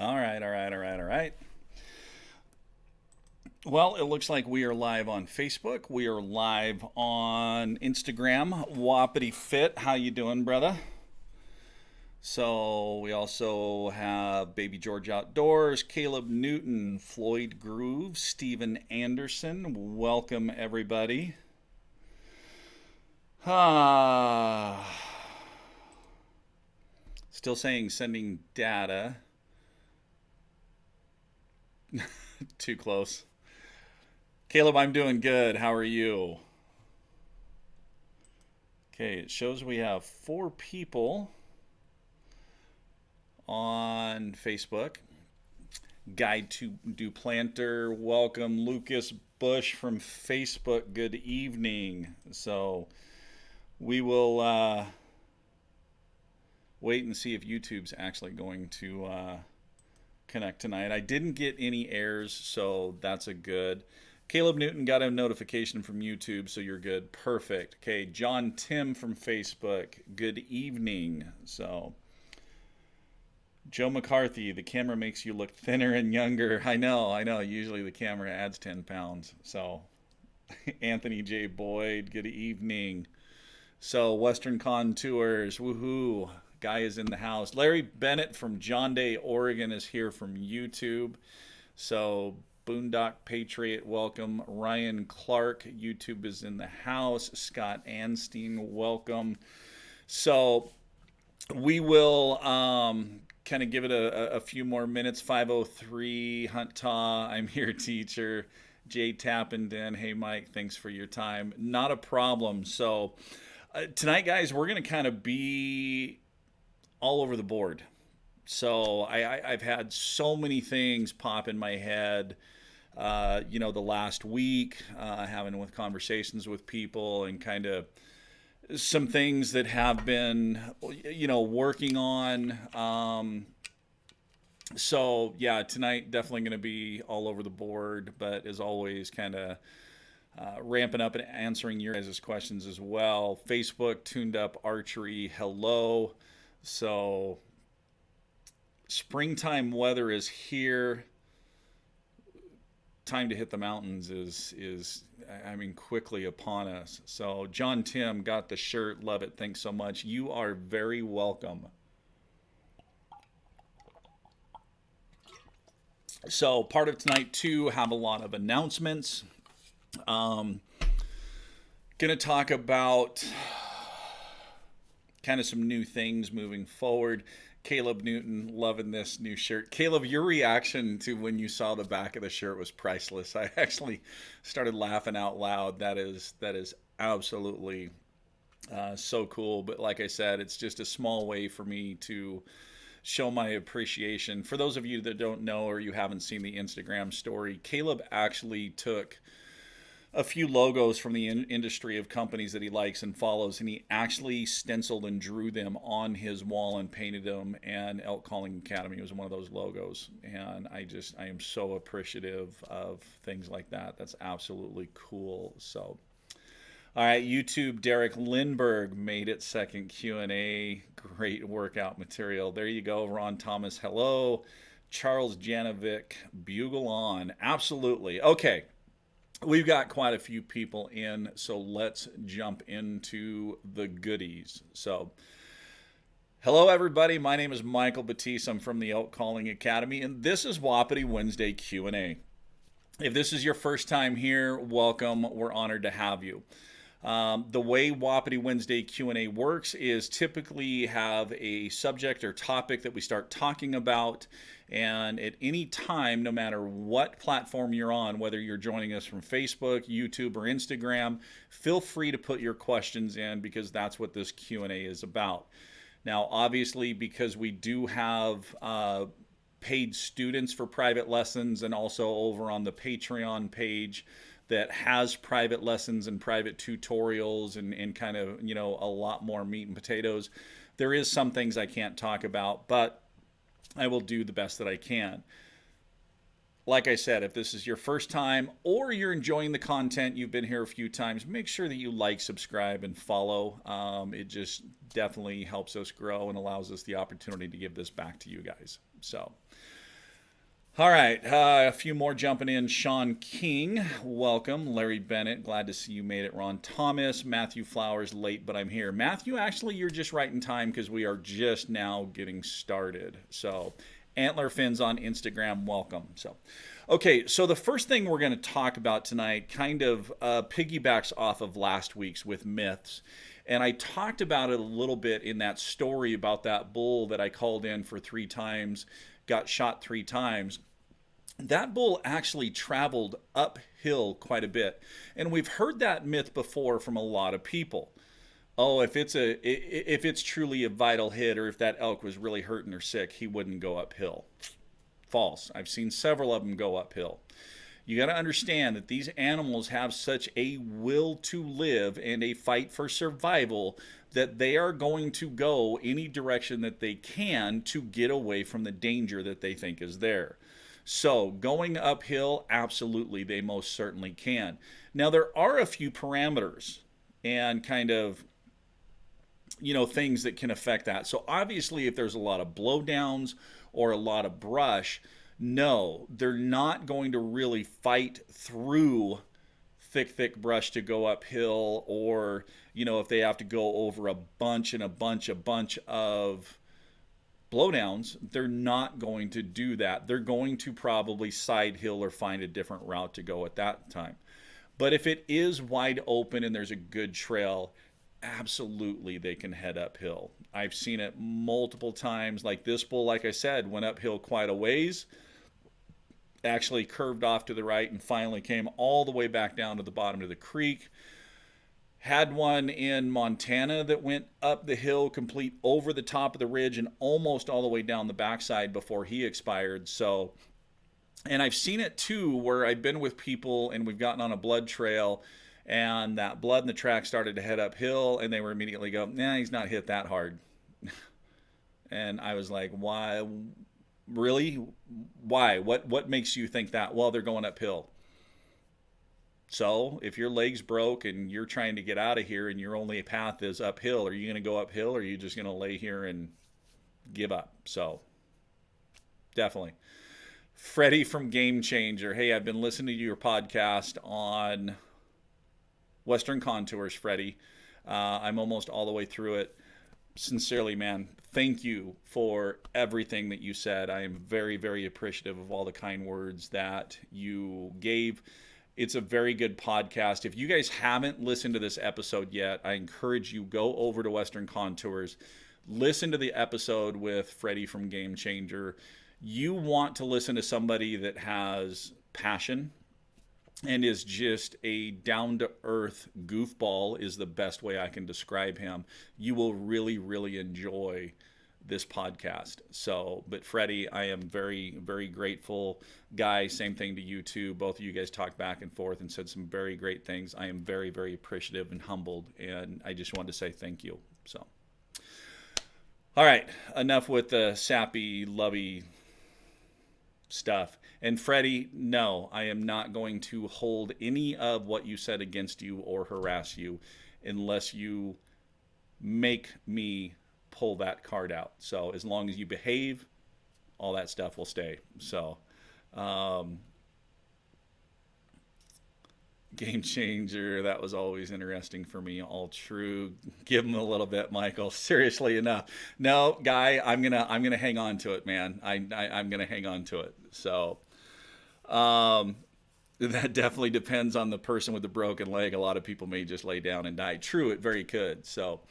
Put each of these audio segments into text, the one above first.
All right, all right, all right, all right. Well, it looks like we are live on Facebook. We are live on Instagram. Wapiti Fit, how you doing, brother? So we also have Baby George Outdoors, Caleb Newton, Floyd Groove, Stephen Anderson. Welcome, everybody. Ah, still saying sending data. Too close. Caleb, I'm doing good. How are you? Okay, it shows we have four people on Facebook. Guide to Do Planter. Welcome, Lucas Bush from Facebook. Good evening. So we will wait and see if YouTube's actually going to connect tonight. I didn't get any errors, so that's a good. Caleb Newton got a notification from YouTube, so you're good. Perfect. Okay, John Tim from Facebook. Good evening. So Joe McCarthy, the camera makes you look thinner and younger. I know. Usually the camera adds 10 pounds. So Anthony J. Boyd, good evening. So Western Contours, woohoo. Guy is in the house. Larry Bennett from John Day, Oregon is here from YouTube. So Boondock Patriot, welcome. Ryan Clark, YouTube is in the house. Scott Anstein, welcome. So we will kind of give it a few more minutes. 5:03, Hunt Taw, I'm here, teacher. Jay Tappenden, hey Mike, thanks for your time. Not a problem. So tonight, guys, we're going to kind of be all over the board. So I've had so many things pop in my head, the last week, having with conversations with people and kind of some things that have been, working on. So yeah, tonight definitely going to be all over the board, but as always, kind of ramping up and answering your guys' questions as well. Facebook, Tuned Up Archery, hello. So springtime weather is here. Time to hit the mountains is quickly upon us. So John Tim got the shirt, love it, thanks so much. You are very welcome. So part of tonight too have a lot of announcements. Gonna talk about kind of some new things moving forward. Caleb Newton, loving this new shirt. Caleb, your reaction to when you saw the back of the shirt was priceless. I actually started laughing out loud. That is absolutely so cool. But like I said, it's just a small way for me to show my appreciation. For those of you that don't know or you haven't seen the Instagram story, Caleb actually took a few logos from the industry of companies that he likes and follows, and he actually stenciled and drew them on his wall and painted them, and Elk Calling Academy was one of those logos. And I am so appreciative of things like that. That's absolutely cool. So all right, YouTube, Derek Lindberg made it, second Q&A. Great workout material. There you go. Ron Thomas, hello. Charles Janovic, bugle on. Absolutely. Okay. We've got quite a few people in, so let's jump into the goodies. So, hello everybody. My name is Michael Batiste. I'm from the Elk Calling Academy, and this is Wapiti Wednesday Q&A. If this is your first time here, welcome. We're honored to have you. The way Wapiti Wednesday Q&A works is typically have a subject or topic that we start talking about, and at any time, no matter what platform you're on, whether you're joining us from Facebook, YouTube, or Instagram, feel free to put your questions in because that's what this Q&A is about. Now, obviously, because we do have paid students for private lessons and also over on the Patreon page that has private lessons and private tutorials and kind of, a lot more meat and potatoes. There is some things I can't talk about, but I will do the best that I can. Like I said, if this is your first time or you're enjoying the content, you've been here a few times, make sure that you like, subscribe, and follow. It just definitely helps us grow and allows us the opportunity to give this back to you guys. So, All right, a few more jumping in. Sean King, welcome. Larry Bennett, glad to see you made it. Ron Thomas, Matthew Flowers, late, but I'm here. Matthew, actually, you're just right in time because we are just now getting started. So, Antler Fins on Instagram, welcome. So, okay, so the first thing we're going to talk about tonight kind of piggybacks off of last week's with myths. And I talked about it a little bit in that story about that bull that I called in for 3 times, got shot 3 times. That bull actually traveled uphill quite a bit. And we've heard that myth before from a lot of people. Oh, if it's truly a vital hit, or if that elk was really hurting or sick, he wouldn't go uphill. False. I've seen several of them go uphill. You got to understand that these animals have such a will to live and a fight for survival that they are going to go any direction that they can to get away from the danger that they think is there. So, going uphill, absolutely, they most certainly can. Now, there are a few parameters and kind of, things that can affect that. So, obviously, if there's a lot of blowdowns or a lot of brush, no, they're not going to really fight through thick brush to go uphill, or if they have to go over a bunch of blowdowns, they're not going to do that. They're going to probably side hill or find a different route to go at that time. But if it is wide open and there's a good trail, absolutely they can head uphill. I've seen it multiple times. Like this bull, like I said, went uphill quite a ways, actually curved off to the right and finally came all the way back down to the bottom of the creek. Had one in Montana that went up the hill, complete over the top of the ridge and almost all the way down the backside before he expired. So, and I've seen it too where I've been with people and we've gotten on a blood trail and that blood in the track started to head uphill and they were immediately go, nah, he's not hit that hard. And I was like, why? Really? Why? What makes you think that? Well, they're going uphill. So if your leg's broke and you're trying to get out of here and your only path is uphill, are you going to go uphill or are you just going to lay here and give up? So definitely. Freddie from Game Changer. Hey, I've been listening to your podcast on Western Contours, Freddie. I'm almost all the way through it. Sincerely, man, thank you for everything that you said. I am very, very appreciative of all the kind words that you gave. It's a very good podcast. If you guys haven't listened to this episode yet, I encourage you, go over to Western Contours, listen to the episode with Freddie from Game Changer. You want to listen to somebody that has passion and is just a down-to-earth goofball is the best way I can describe him. You will really, really enjoy this podcast. So, but Freddie, I am very, very grateful. Guy, same thing to you too. Both of you guys talked back and forth and said some very great things. I am very, very appreciative and humbled, and I just wanted to say thank you. So, all right, enough with the sappy, lovey stuff. And Freddie, no, I am not going to hold any of what you said against you or harass you unless you make me pull that card out. So as long as you behave, all that stuff will stay. So Game Changer, that was always interesting for me. All true. Give him a little bit, Michael. Seriously enough. No, Guy, I'm gonna hang on to it, man. I'm gonna hang on to it. So that definitely depends on the person with the broken leg. A lot of people may just lay down and die. True, it very could. So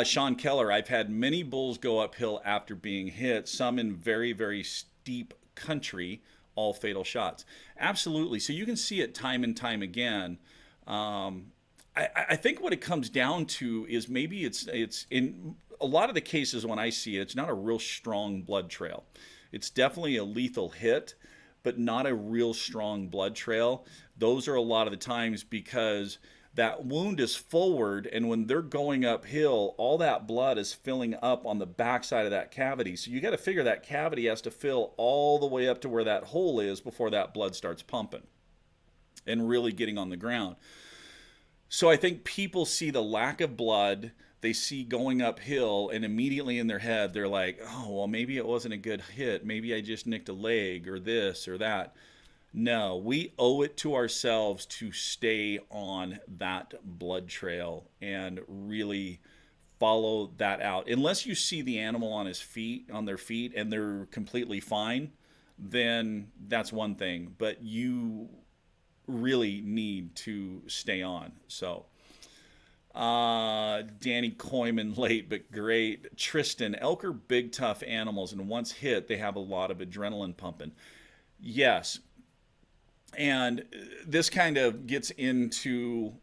Sean Keller, I've had many bulls go uphill after being hit, some in very, very steep country, all fatal shots. Absolutely. So you can see it time and time again. I think what it comes down to is maybe it's in a lot of the cases when I see it, it's not a real strong blood trail. It's definitely a lethal hit, but not a real strong blood trail. Those are a lot of the times because that wound is forward, and when they're going uphill, all that blood is filling up on the backside of that cavity. So you got to figure that cavity has to fill all the way up to where that hole is before that blood starts pumping and really getting on the ground. So I think people see the lack of blood, they see going uphill, and immediately in their head they're like, oh, well, maybe it wasn't a good hit, maybe I just nicked a leg or this or that. No, we owe it to ourselves to stay on that blood trail and really follow that out. Unless you see the animal on their feet, and they're completely fine, then that's one thing. But you really need to stay on. So, Danny Koyman late but great. Tristan, elk are big tough animals, and once hit, they have a lot of adrenaline pumping. Yes, and this kind of gets into,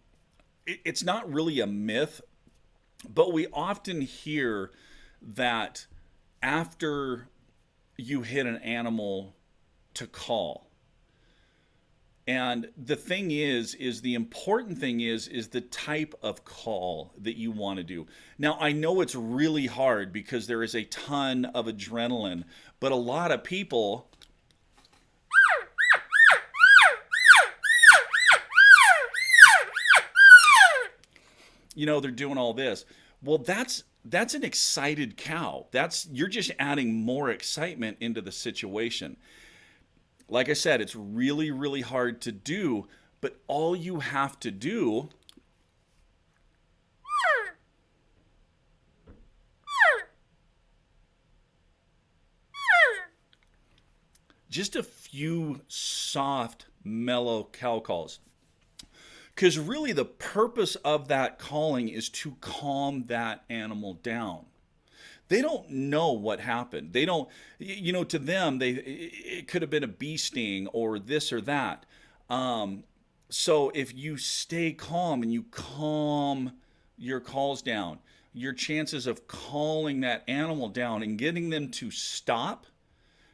it's not really a myth, but we often hear that after you hit an animal to call. And the thing is the important thing is the type of call that you want to do. Now, I know it's really hard because there is a ton of adrenaline, but a lot of people, they're doing all this. Well, that's an excited cow. You're just adding more excitement into the situation. Like I said, it's really, really hard to do, but all you have to do just a few soft, mellow cow calls. Because really the purpose of that calling is to calm that animal down. They don't know what happened. They don't, to them, it could have been a bee sting or this or that. So if you stay calm and you calm your calls down, your chances of calling that animal down and getting them to stop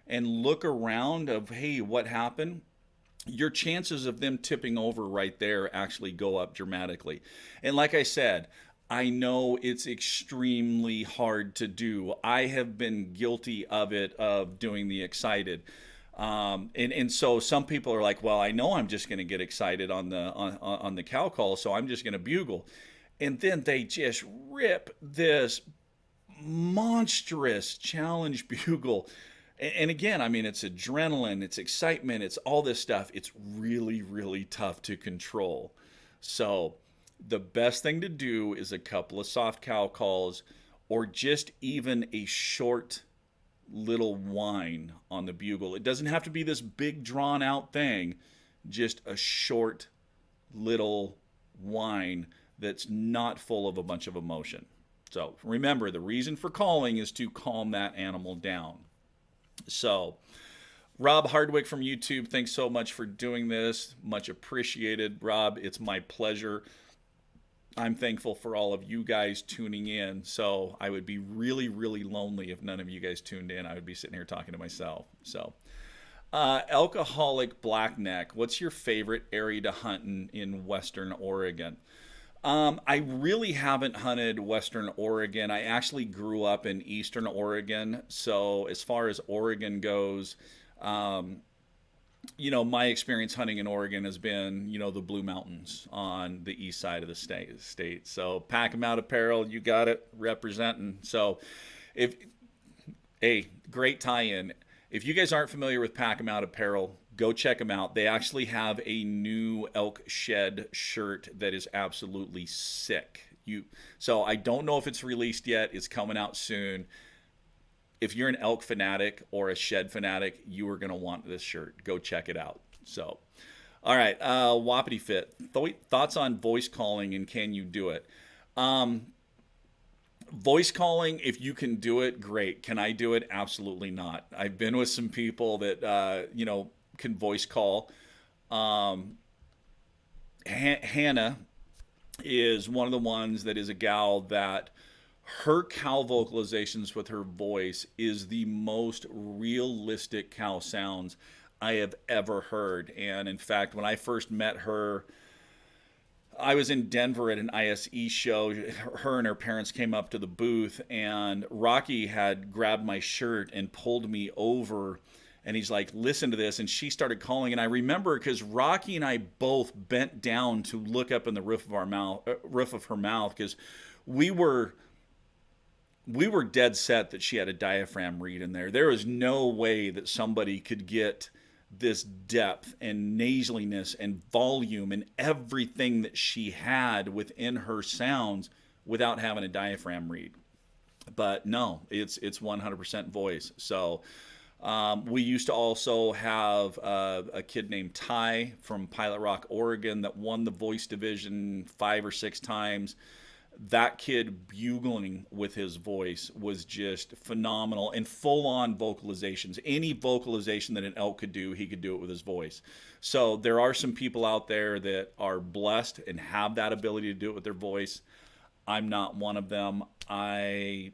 and look around of, hey, what happened? Your chances of them tipping over right there actually go up dramatically. And like I said, I know it's extremely hard to do. I have been guilty of it, of doing the excited. And so some people are like, well, I know I'm just going to get excited on the cow call, so I'm just going to bugle. And then they just rip this monstrous challenge bugle. And again, I mean, it's adrenaline, it's excitement, it's all this stuff. It's really, really tough to control. So the best thing to do is a couple of soft cow calls, or just even a short little whine on the bugle. It doesn't have to be this big drawn out thing, just a short little whine that's not full of a bunch of emotion. So remember, the reason for calling is to calm that animal down. So Rob Hardwick from YouTube, thanks so much for doing this. Much appreciated. Rob, it's my pleasure. I'm thankful for all of you guys tuning in. So I would be really, really lonely if none of you guys tuned in. I would be sitting here talking to myself. So Alcoholic Blackneck, what's your favorite area to hunt in Western Oregon? I really haven't hunted Western Oregon. I actually grew up in Eastern Oregon. So as far as Oregon goes, my experience hunting in Oregon has been, the Blue Mountains on the east side of the state. So Pack 'em Out Apparel, you got it, representing. So great tie-in. If you guys aren't familiar with Pack 'em Out Apparel, go check them out. They actually have a new elk shed shirt that is absolutely sick. So I don't know if it's released yet. It's coming out soon. If you're an elk fanatic or a shed fanatic, you are going to want this shirt. Go check it out. So, all right, Wapiti Fit. Thoughts on voice calling, and can you do it? Voice calling, if you can do it, great. Can I do it? Absolutely not. I've been with some people that, can voice call. Hannah is one of the ones that is a gal that her cow vocalizations with her voice is the most realistic cow sounds I have ever heard. And in fact, when I first met her, I was in Denver at an ISE show. Her and her parents came up to the booth, and Rocky had grabbed my shirt and pulled me over. And he's like, listen to this. And she started calling. And I remember because Rocky and I both bent down to look up in the roof of her mouth because we were we were dead set that she had a diaphragm reed in there. There is no way that somebody could get this depth and nasaliness and volume and everything that she had within her sounds without having a diaphragm reed. But no, it's 100% voice. So we used to also have a kid named Ty from Pilot Rock, Oregon, that won the voice division 5 or 6 times. That kid bugling with his voice was just phenomenal, and full on vocalizations. Any vocalization that an elk could do, he could do it with his voice. So there are some people out there that are blessed and have that ability to do it with their voice. I'm not one of them. I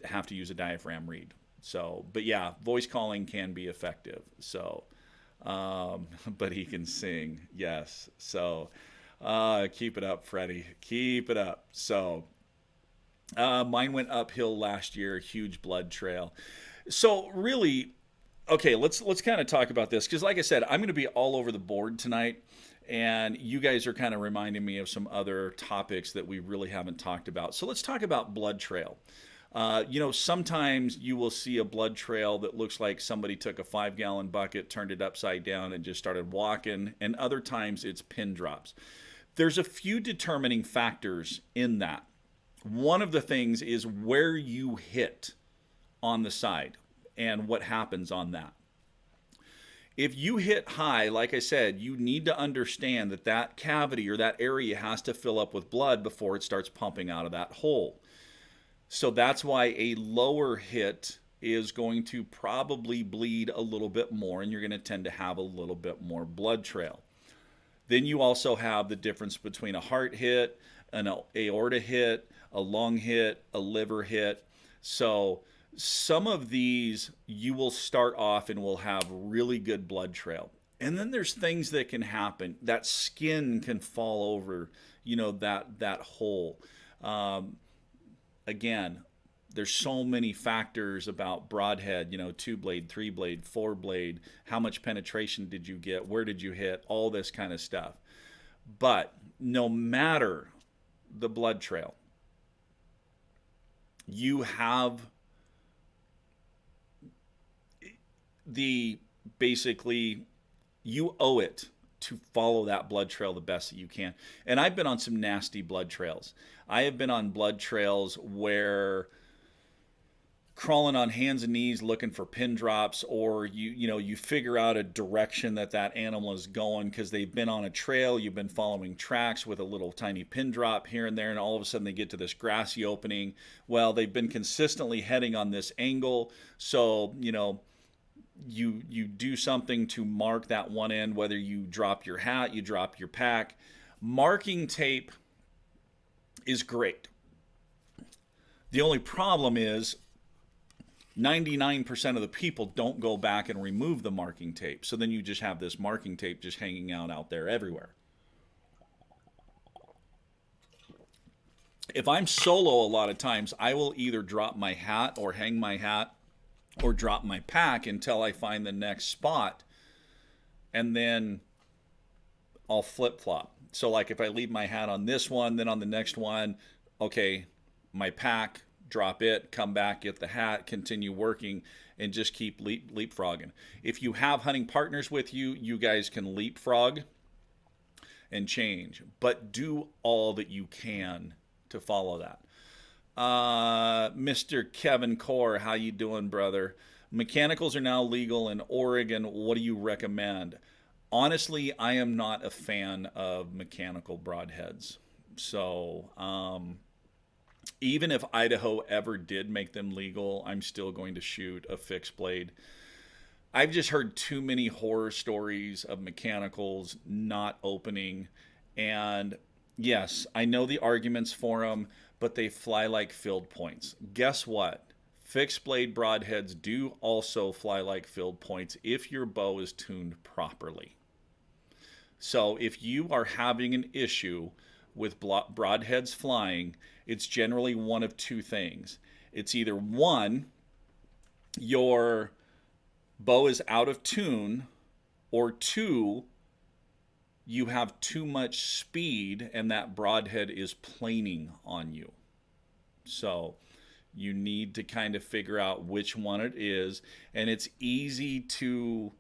have to use a diaphragm reed. So, but yeah, voice calling can be effective. So, but he can sing, yes. So, keep it up, Freddie. Keep it up. So, mine went uphill last year, huge blood trail. So, really, okay, let's kind of talk about this because, like I said, I'm going to be all over the board tonight, and you guys are kind of reminding me of some other topics that we really haven't talked about. So, let's talk about blood trail. Sometimes you will see a blood trail that looks like somebody took a 5-gallon bucket, turned it upside down, and just started walking, and other times it's pin drops. There's a few determining factors in that. One of the things is where you hit on the side and what happens on that. If you hit high, like I said, you need to understand that that cavity or that area has to fill up with blood before it starts pumping out of that hole. So that's why a lower hit is going to probably bleed a little bit more, and you're going to tend to have a little bit more blood trail. Then you also have the difference between a heart hit, an aorta hit, a lung hit, a liver hit. So some of these you will start off and will have really good blood trail. And then there's things that can happen. That skin can fall over, that hole. Again, there's so many factors about broadhead, 2-blade, 3-blade, 4-blade, how much penetration did you get, where did you hit, all this kind of stuff. But no matter the blood trail, you have basically, you owe it to follow that blood trail the best that you can. And I've been on some nasty blood trails. I have been on blood trails where crawling on hands and knees looking for pin drops, or you figure out a direction that animal is going because they've been on a trail, you've been following tracks with a little tiny pin drop here and there, and all of a sudden they get to this grassy opening. Well, they've been consistently heading on this angle, so you do something to mark that one end, whether you drop your hat, you drop your pack. Marking tape is great. The only problem is 99% of the people don't go back and remove the marking tape. So then you just have this marking tape just hanging out there everywhere. If I'm solo, a lot of times I will either drop my hat or hang my hat or drop my pack until I find the next spot, and then I'll flip-flop. So like if I leave my hat on this one, then on the next one, okay, my pack, drop it, come back, get the hat, continue working, and just keep leapfrogging. If you have hunting partners with you, you guys can leapfrog and change, but do all that you can to follow that. Mr. Kevin Core, how you doing, brother? Mechanicals are now legal in Oregon. What do you recommend? Honestly, I am not a fan of mechanical broadheads. So, even if Idaho ever did make them legal, I'm still going to shoot a fixed blade. I've just heard too many horror stories of mechanicals not opening. And yes, I know the arguments for them, but they fly like field points. Guess what? Fixed blade broadheads do also fly like field points if your bow is tuned properly. So if you are having an issue with broadheads flying, it's generally one of two things. It's either one, your bow is out of tune, or two, you have too much speed and that broadhead is planing on you. So you need to kind of figure out which one it is. And it's easy to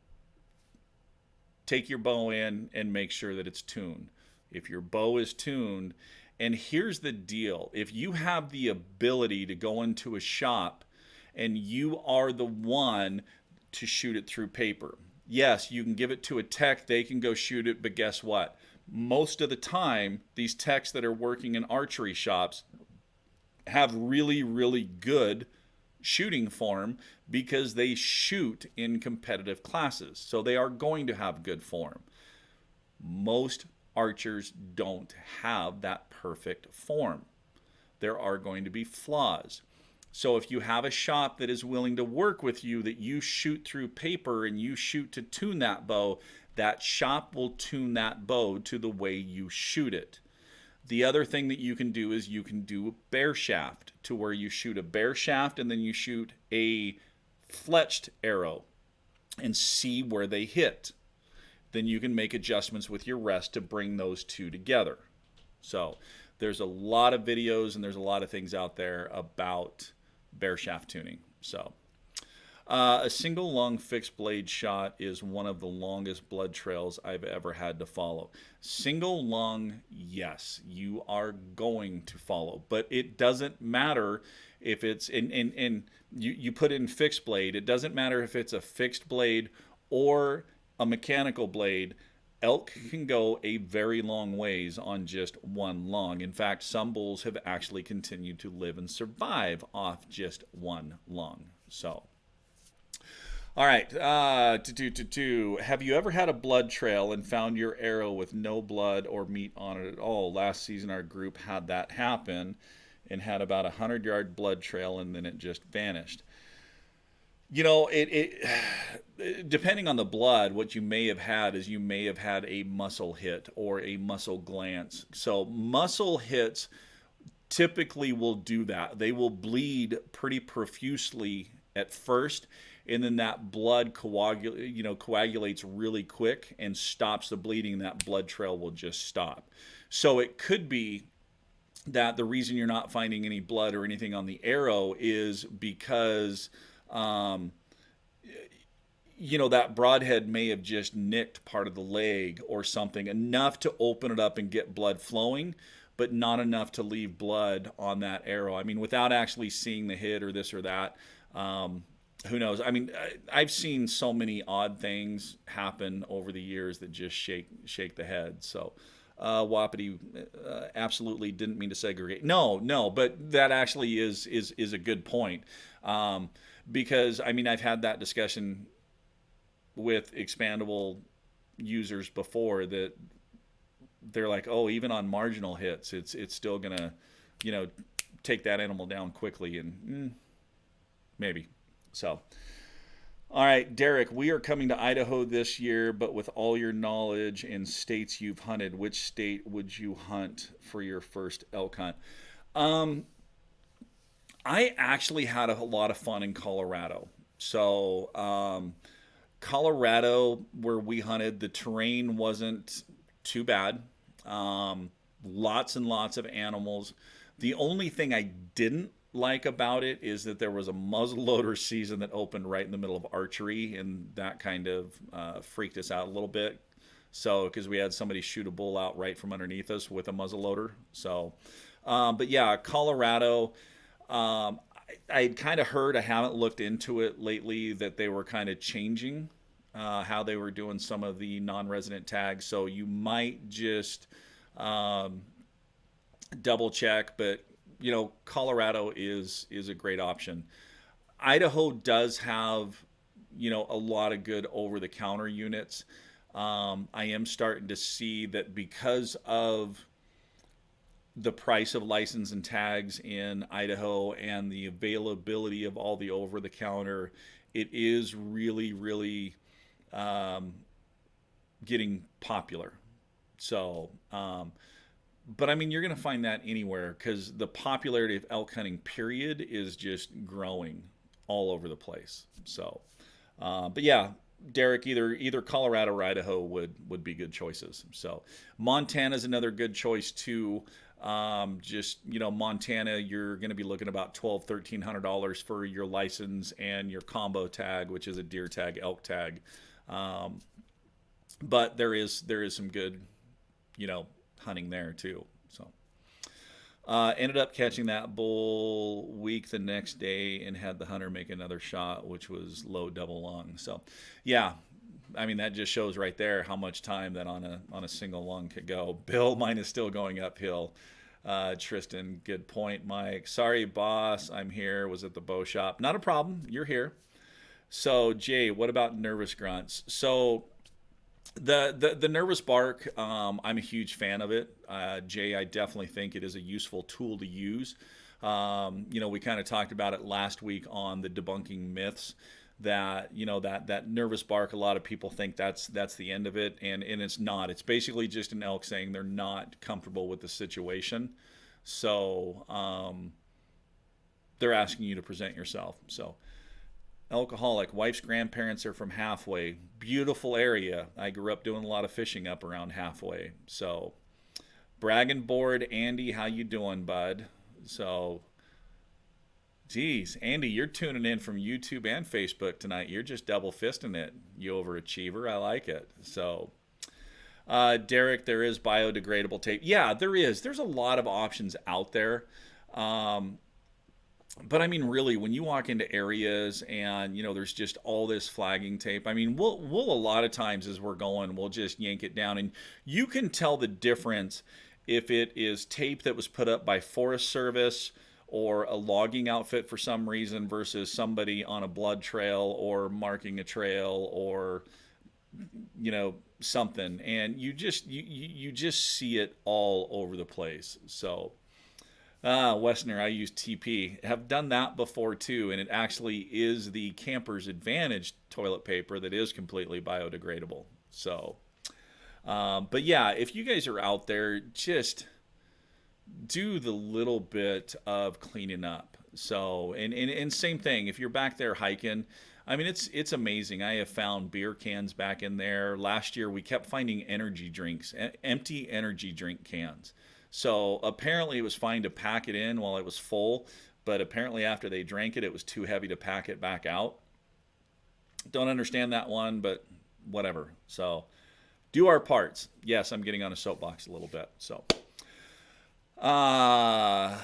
take your bow in and make sure that it's tuned. If your bow is tuned, and here's the deal, if you have the ability to go into a shop and you are the one to shoot it through paper, yes, you can give it to a tech, they can go shoot it, but guess what? Most of the time, these techs that are working in archery shops have really, really good shooting form because they shoot in competitive classes. So they are going to have good form. Most archers don't have that perfect form. There are going to be flaws. So if you have a shop that is willing to work with you, that you shoot through paper and you shoot to tune that bow, that shop will tune that bow to the way you shoot it. The other thing that you can do is you can do a bear shaft, to where you shoot a bear shaft and then you shoot a fletched arrow and see where they hit. Then you can make adjustments with your rest to bring those two together. So there's a lot of videos and there's a lot of things out there about bear shaft tuning. So a single long fixed blade shot is one of the longest blood trails I've ever had to follow. Single long, yes, you are going to follow, but it doesn't matter if it's you put in fixed blade. It doesn't matter if it's a fixed blade or a mechanical blade. Elk can go a very long ways on just one long. In fact, some bulls have actually continued to live and survive off just one long. So all right, have you ever had a blood trail and found your arrow with no blood or meat on it at all? Last season, our group had that happen and had about a 100-yard blood trail, and then it just vanished. You know, depending on the blood, what you may have had is you may have had a muscle hit or a muscle glance. So muscle hits typically will do that. They will bleed pretty profusely at first, and then that blood coagulates really quick and stops the bleeding, and that blood trail will just stop. So it could be that the reason you're not finding any blood or anything on the arrow is because that broadhead may have just nicked part of the leg or something, enough to open it up and get blood flowing, but not enough to leave blood on that arrow. I mean, without actually seeing the hit or this or that, who knows? I mean, I've seen so many odd things happen over the years that just shake the head. So Wapiti absolutely didn't mean to segregate. No, but that actually is a good point. Because, I mean, I've had that discussion with expandable users before, that they're like, oh, even on marginal hits, it's still going to, take that animal down quickly, and maybe. So, all right, Derek, we are coming to Idaho this year, but with all your knowledge in states you've hunted, which state would you hunt for your first elk hunt? I actually had a lot of fun in Colorado. So, Colorado, where we hunted, the terrain wasn't too bad. Lots and lots of animals. The only thing I didn't like about it is that there was a muzzleloader season that opened right in the middle of archery, and that kind of freaked us out a little bit. So, because we had somebody shoot a bull out right from underneath us with a muzzleloader. So, but yeah, Colorado. I'd kind of heard, I haven't looked into it lately, that they were kind of changing how they were doing some of the non-resident tags. So you might just double check, but Colorado is a great option. Idaho does have, a lot of good over-the-counter units. I am starting to see that because of the price of license and tags in Idaho and the availability of all the over-the-counter, it is really, really getting popular. So, but I mean, you're going to find that anywhere, because the popularity of elk hunting, period, is just growing all over the place. So, but yeah, Derek, either Colorado or Idaho would be good choices. So Montana's another good choice too. Just Montana, you're going to be looking about $1,200-$1,300 for your license and your combo tag, which is a deer tag, elk tag. Um, but there is some good hunting there too. So ended up catching that bull week the next day and had the hunter make another shot, which was low double lung. So, yeah, I mean that just shows right there how much time that on a single lung could go. Bill, mine is still going uphill. Tristan, good point. Mike, sorry, boss, I'm here. Was at the bow shop. Not a problem. You're here. So, Jay, what about nervous grunts? So the nervous bark, I'm a huge fan of it. Jay, I definitely think it is a useful tool to use. We kind of talked about it last week on the debunking myths that that nervous bark. A lot of people think that's the end of it, and it's not. It's basically just an elk saying they're not comfortable with the situation, so they're asking you to present yourself. So alcoholic. Wife's grandparents are from Halfway. Beautiful area. I grew up doing a lot of fishing up around Halfway. So, bragging board, Andy, how you doing, bud? So, geez, Andy, you're tuning in from YouTube and Facebook tonight. You're just double fisting it, you overachiever. I like it. So, Derek, there is biodegradable tape. Yeah, there is. There's a lot of options out there. Um, but I mean, really, when you walk into areas and there's just all this flagging tape. I mean, we'll a lot of times as we're going, we'll just yank it down, and you can tell the difference if it is tape that was put up by Forest Service or a logging outfit for some reason versus somebody on a blood trail or marking a trail or something, and you just see it all over the place. So. Westerner, I use TP. Have done that before too, and it actually is the Camper's Advantage toilet paper that is completely biodegradable. So, but yeah, if you guys are out there, just do the little bit of cleaning up. So, and same thing, if you're back there hiking, I mean, it's amazing. I have found beer cans back in there. Last year, we kept finding energy drinks, empty energy drink cans. So apparently it was fine to pack it in while it was full, but apparently after they drank it, it was too heavy to pack it back out. Don't understand that one, but whatever. So do our parts. Yes, I'm getting on a soapbox a little bit. So, uh,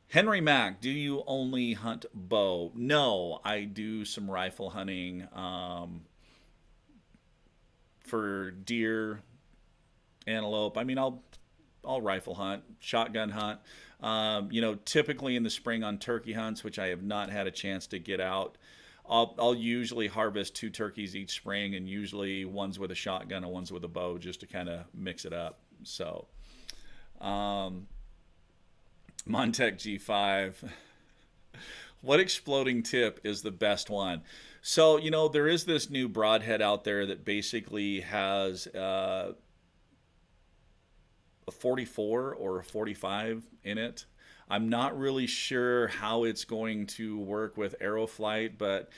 Henry Mack, do you only hunt bow? No, I do some rifle hunting for deer, antelope. I mean, I'll rifle hunt, shotgun hunt. Typically in the spring on turkey hunts, which I have not had a chance to get out, I'll usually harvest two turkeys each spring, and usually one's with a shotgun and one's with a bow, just to kind of mix it up. So, Montec G5. What exploding tip is the best one? So, there is this new broadhead out there that basically has a 44 or a 45 in it. I'm not really sure how it's going to work with Aeroflight, but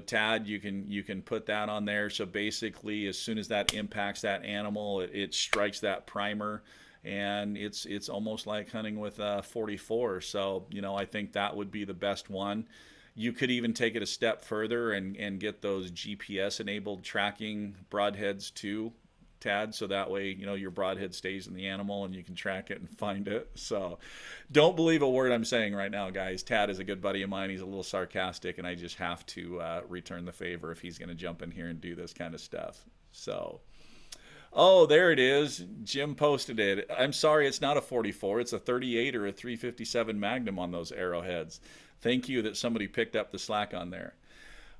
Tad, you can put that on there. So basically, as soon as that impacts that animal, it strikes that primer, and it's almost like hunting with a 44. So I think that would be the best one. You could even take it a step further and get those GPS enabled tracking broadheads too, Tad, so that way your broadhead stays in the animal and you can track it and find it. So don't believe a word I'm saying right now, guys. Tad is a good buddy of mine. He's a little sarcastic, and I just have to return the favor if he's going to jump in here and do this kind of stuff. So, oh, there it is. Jim posted it. I'm sorry, it's not a 44. It's a 38 or a 357 Magnum on those arrowheads. Thank you that somebody picked up the slack on there.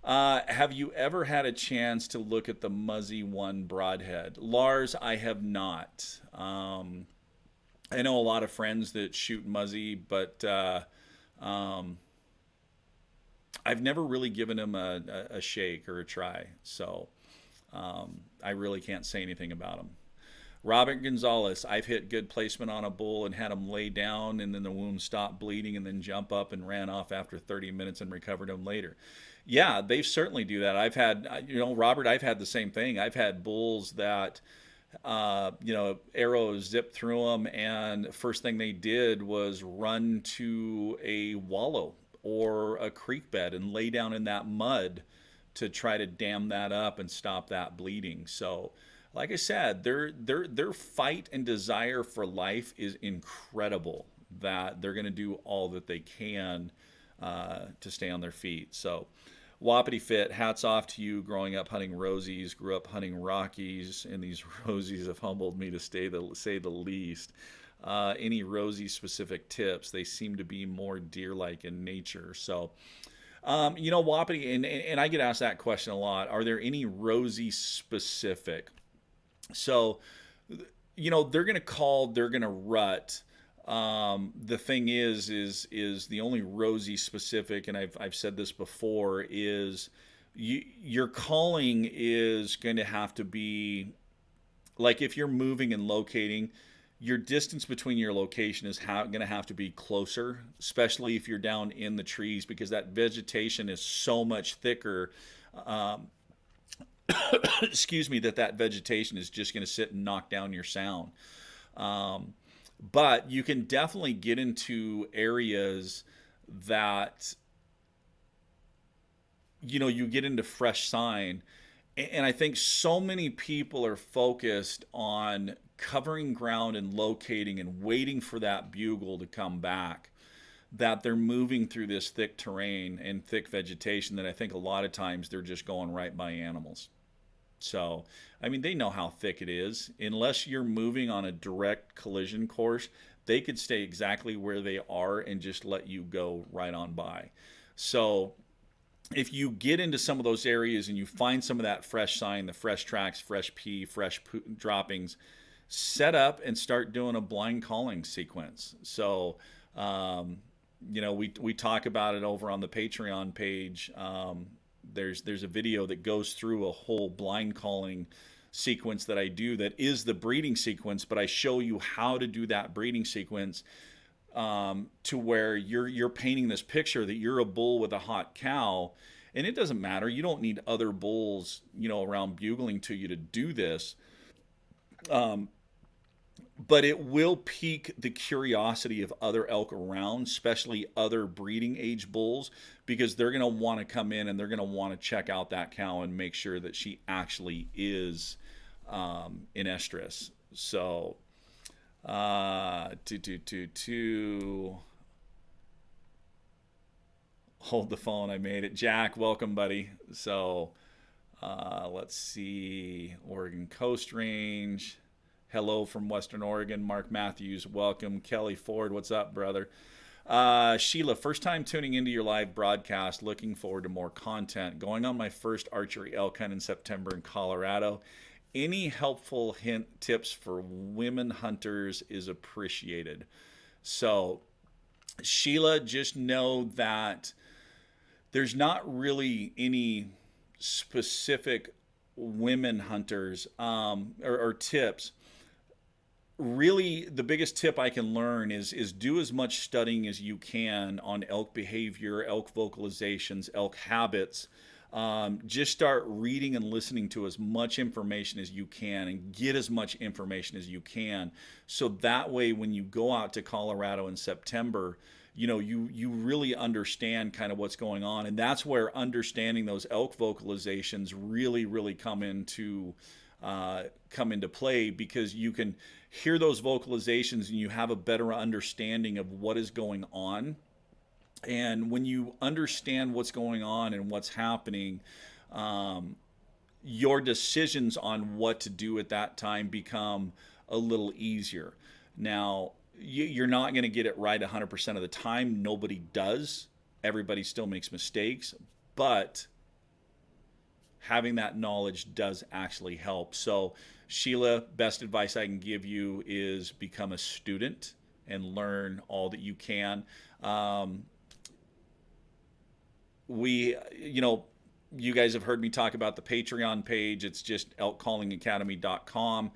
Have you ever had a chance to look at the Muzzy 1 broadhead? Lars, I have not. I know a lot of friends that shoot Muzzy, but I've never really given him a shake or a try. So I really can't say anything about him. Robert Gonzalez, I've hit good placement on a bull and had him lay down, and then the wound stopped bleeding, and then jump up and ran off after 30 minutes and recovered him later. Yeah, they certainly do that. I've had, Robert, I've had the same thing. I've had bulls that, arrows zipped through them, and first thing they did was run to a wallow or a creek bed and lay down in that mud to try to dam that up and stop that bleeding. So, like I said, their fight and desire for life is incredible. That they're going to do all that they can to stay on their feet. So, Wapiti Fit, hats off to you. Growing up hunting Rosies, grew up hunting Rockies, and these Rosies have humbled me to say the least. Any Rosie specific tips? They seem to be more deer-like in nature. So, Wapiti, and I get asked that question a lot. Are there any Rosie specific? So, they're going to call, they're going to rut. The thing is the only Rosie specific, and I've said this before, is your calling is going to have to be like if you're moving and locating, your distance between your location is going to have to be closer, especially if you're down in the trees, because that vegetation is so much thicker. Um, excuse me, that vegetation is just going to sit and knock down your sound. Um, but you can definitely get into areas that you get into fresh sign, and I think so many people are focused on covering ground and locating and waiting for that bugle to come back, that they're moving through this thick terrain and thick vegetation that I think a lot of times they're just going right by animals. So, I mean, they know how thick it is. Unless you're moving on a direct collision course, they could stay exactly where they are and just let you go right on by. So, if you get into some of those areas and you find some of that fresh sign, the fresh tracks, fresh pee, droppings, set up and start doing a blind calling sequence. So, we talk about it over on the Patreon page. There's a video that goes through a whole blind calling sequence that I do that is the breeding sequence, but I show you how to do that breeding sequence to where you're painting this picture that you're a bull with a hot cow, and it doesn't matter. You don't need other bulls, around bugling to you to do this. But it will pique the curiosity of other elk around, especially other breeding age bulls, because they're going to want to come in and they're going to want to check out that cow and make sure that she actually is in estrus. So, hold the phone. I made it. Jack, welcome, buddy. So, let's see. Oregon Coast Range. Hello from Western Oregon. Mark Matthews, welcome. Kelly Ford, what's up, brother? Sheila, first time tuning into your live broadcast. Looking forward to more content. Going on my first archery elk hunt in September in Colorado. Any helpful tips for women hunters is appreciated. So, Sheila, just know that there's not really any specific women hunters or tips. Really, the biggest tip I can learn is do as much studying as you can on elk behavior, elk vocalizations, elk habits. Just start reading and listening to as much information as you can and get as much information as you can. So that way, when you go out to Colorado in September, you really understand kind of what's going on. And that's where understanding those elk vocalizations really come into play, because you can hear those vocalizations and you have a better understanding of what is going on. And when you understand what's going on and what's happening, your decisions on what to do at that time become a little easier. Now, you're not going to get it right 100% of the time. Nobody does. Everybody still makes mistakes, but having that knowledge does actually help. So, Sheila, best advice I can give you is become a student and learn all that you can. You guys have heard me talk about the Patreon page. It's just elkcallingacademy.com.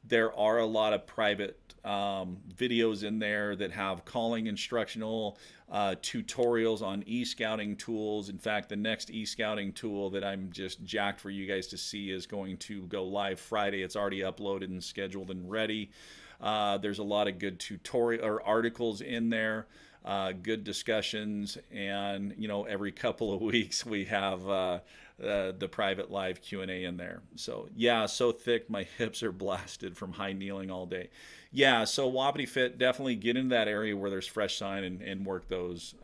There are a lot of private videos in there that have calling instructional tutorials on e-scouting tools. In fact, the next e-scouting tool that I'm just jacked for you guys to see is going to go live Friday. It's already uploaded and scheduled and ready. There's a lot of good tutorial or articles in there, good discussions, and every couple of weeks we have the private live Q&A in there. So yeah, so thick my hips are blasted from high kneeling all day. Yeah, so Wapiti Fit, definitely get into that area where there's fresh sign and work those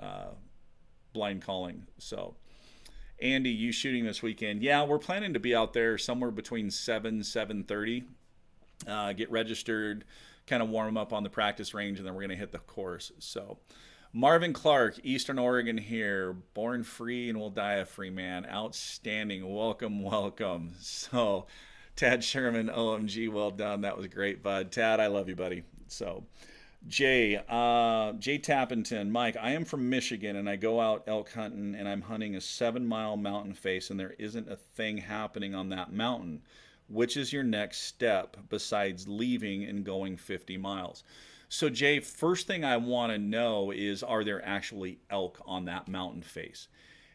blind calling. So Andy, you shooting this weekend? Yeah, we're planning to be out there somewhere between 7:30. Get registered, kind of warm up on the practice range, and then we're going to hit the course. So Marvin Clark, Eastern Oregon here, born free and will die a free man. Outstanding. Welcome, welcome. So Tad Sherman, OMG, well done. That was great, bud. Tad, I love you, buddy. So Jay Tappington, Mike, I am from Michigan and I go out elk hunting and I'm hunting a 7-mile mountain face and there isn't a thing happening on that mountain. Which is your next step besides leaving and going 50 miles? So Jay, first thing I want to know is, are there actually elk on that mountain face?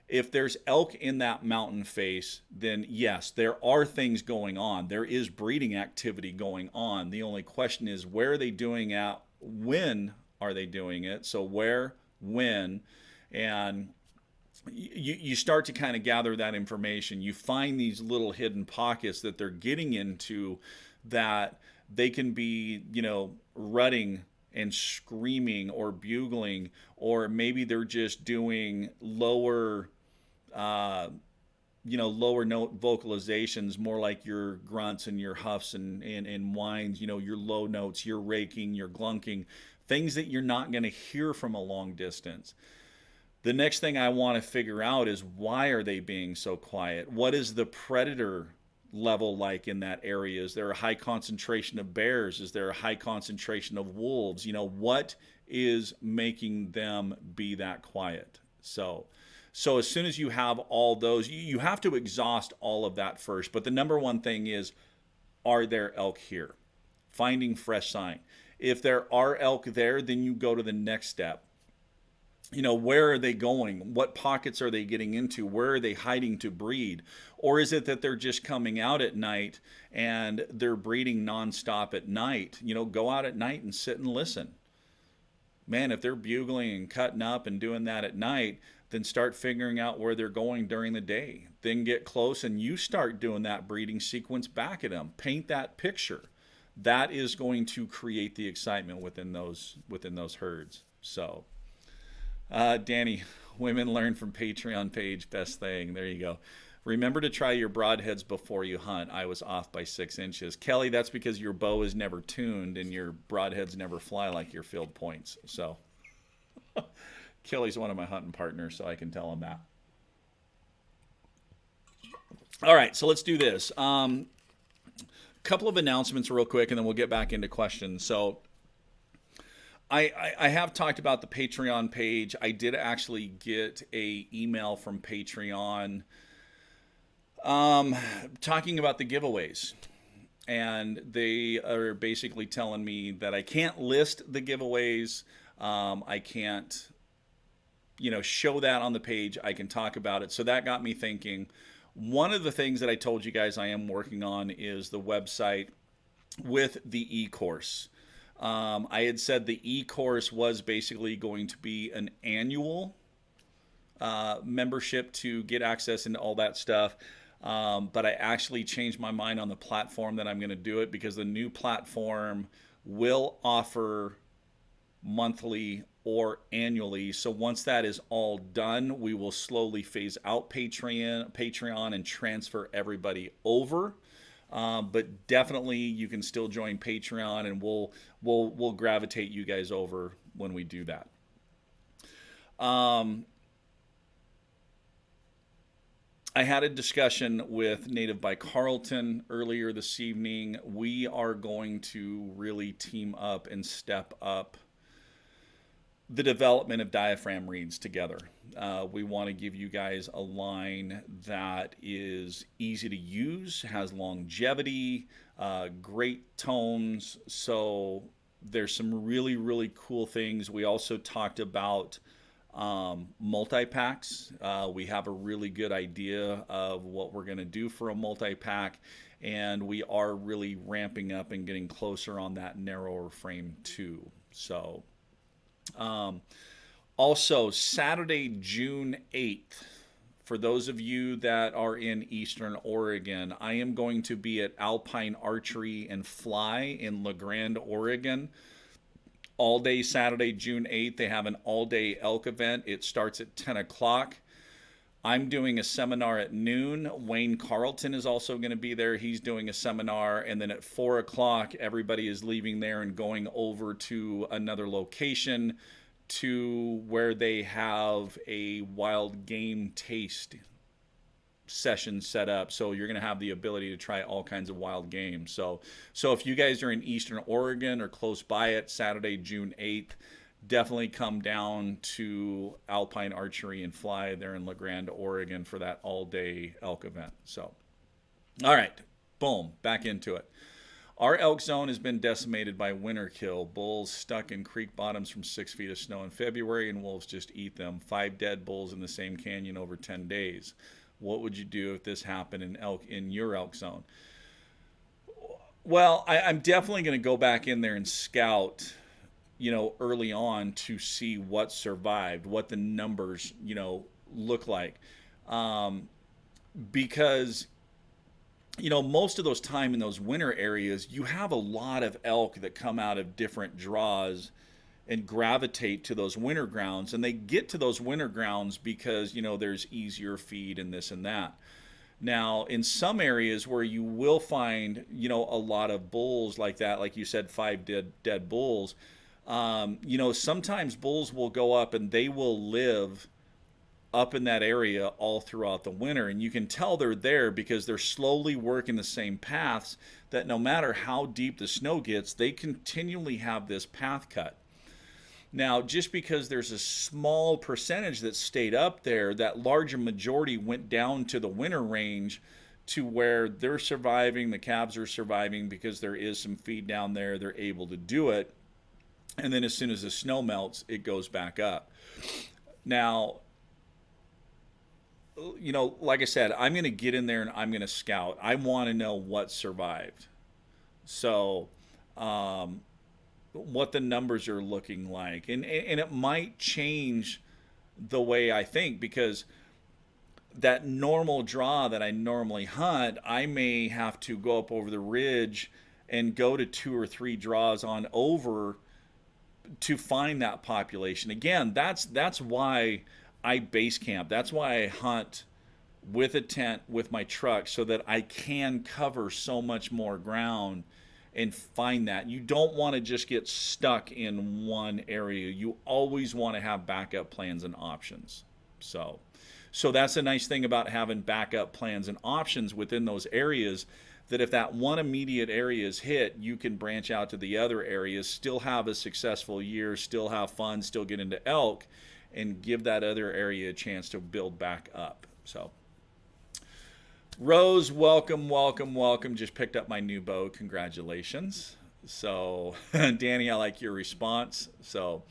If there's elk in that mountain face, then yes, there are things going on. There is breeding activity going on. The only question is, where are they doing it? When are they doing it? So where, when, and you start to kind of gather that information. You find these little hidden pockets that they're getting into, that they can be, rutting and screaming or bugling, or maybe they're just doing lower lower note vocalizations, more like your grunts and your huffs and whines, your low notes, your raking, your glunking, things that you're not going to hear from a long distance. The next thing I want to figure out is, why are they being so quiet? What is the predator level like in that area? Is there a high concentration of bears? Is there a high concentration of wolves? What is making them be that quiet? So as soon as you have all those, you have to exhaust all of that first. But the number one thing is, are there elk here? Finding fresh sign. If there are elk there, then you go to the next step. Where are they going? What pockets are they getting into? Where are they hiding to breed? Or is it that they're just coming out at night and they're breeding nonstop at night? Go out at night and sit and listen. Man, if they're bugling and cutting up and doing that at night, then start figuring out where they're going during the day. Then get close and you start doing that breeding sequence back at them. Paint that picture. That is going to create the excitement within those herds. So Danny, women learn from Patreon page, best thing. There you go. Remember to try your broadheads before you hunt. I was off by 6 inches. Kelly, that's because your bow is never tuned and your broadheads never fly like your field points. So Kelly's one of my hunting partners, so I can tell him that. All right, so let's do this. Couple of announcements real quick, and then we'll get back into questions. So I have talked about the Patreon page. I did actually get a email from Patreon talking about the giveaways. And they are basically telling me that I can't list the giveaways. I can't, show that on the page. I can talk about it. So that got me thinking. One of the things that I told you guys I am working on is the website with the e-course. I had said the e-course was basically going to be an annual membership to get access into all that stuff. But I actually changed my mind on the platform that I'm going to do it, because the new platform will offer monthly or annually. So once that is all done, we will slowly phase out Patreon and transfer everybody over. But definitely you can still join Patreon, and we'll gravitate you guys over when we do that. I had a discussion with Native by Carlton earlier this evening. We are going to really team up and step up the development of diaphragm reeds together. We want to give you guys a line that is easy to use, has longevity, great tones. So there's some really, really cool things. We also talked about multi-packs. We have a really good idea of what we're going to do for a multi-pack, and we are really ramping up and getting closer on that narrower frame too. So also, Saturday, June 8th, for those of you that are in Eastern Oregon, I am going to be at Alpine Archery and Fly in La Grande, Oregon. All day Saturday, June 8th, they have an all-day elk event. It starts at 10 o'clock. I'm doing a seminar at noon. Wayne Carlton is also going to be there. He's doing a seminar. And then at 4 o'clock, everybody is leaving there and going over to another location to where they have a wild game taste session set up. So you're going to have the ability to try all kinds of wild games. So if you guys are in Eastern Oregon or close by it, Saturday, June 8th, definitely come down to Alpine Archery and Fly there in La Grande, Oregon for that all-day elk event. So, all right, boom, back into it. Our elk zone has been decimated by winter kill. Bulls stuck in creek bottoms from 6 feet of snow in February, and wolves just eat them. 5 dead bulls in the same canyon over 10 days. What would you do if this happened in your elk zone? Well, I'm definitely going to go back in there and scout, early on to see what survived, what the numbers, look like. Because, most of those time in those winter areas, you have a lot of elk that come out of different draws and gravitate to those winter grounds. And they get to those winter grounds because, there's easier feed and this and that. Now, in some areas where you will find, a lot of bulls like that, like you said, 5 dead bulls, sometimes bulls will go up and they will live up in that area all throughout the winter. And you can tell they're there because they're slowly working the same paths that no matter how deep the snow gets, they continually have this path cut. Now, just because there's a small percentage that stayed up there, that larger majority went down to the winter range to where they're surviving, the calves are surviving because there is some feed down there, they're able to do it. And then as soon as the snow melts, it goes back up. Now, like I said, I'm going to get in there and I'm going to scout. I want to know what survived. So, what the numbers are looking like. And it might change the way I think, because that normal draw that I normally hunt, I may have to go up over the ridge and go to 2 or 3 draws on over to find that population. Again, that's why I base camp. That's why I hunt with a tent with my truck, so that I can cover so much more ground and find that. You don't want to just get stuck in one area. You always want to have backup plans and options. So that's a nice thing about having backup plans and options within those areas, that if that one immediate area is hit, you can branch out to the other areas, still have a successful year, still have fun, still get into elk, and give that other area a chance to build back up. So, Rose, welcome. Just picked up my new bow. Congratulations. So, Danny, I like your response. So,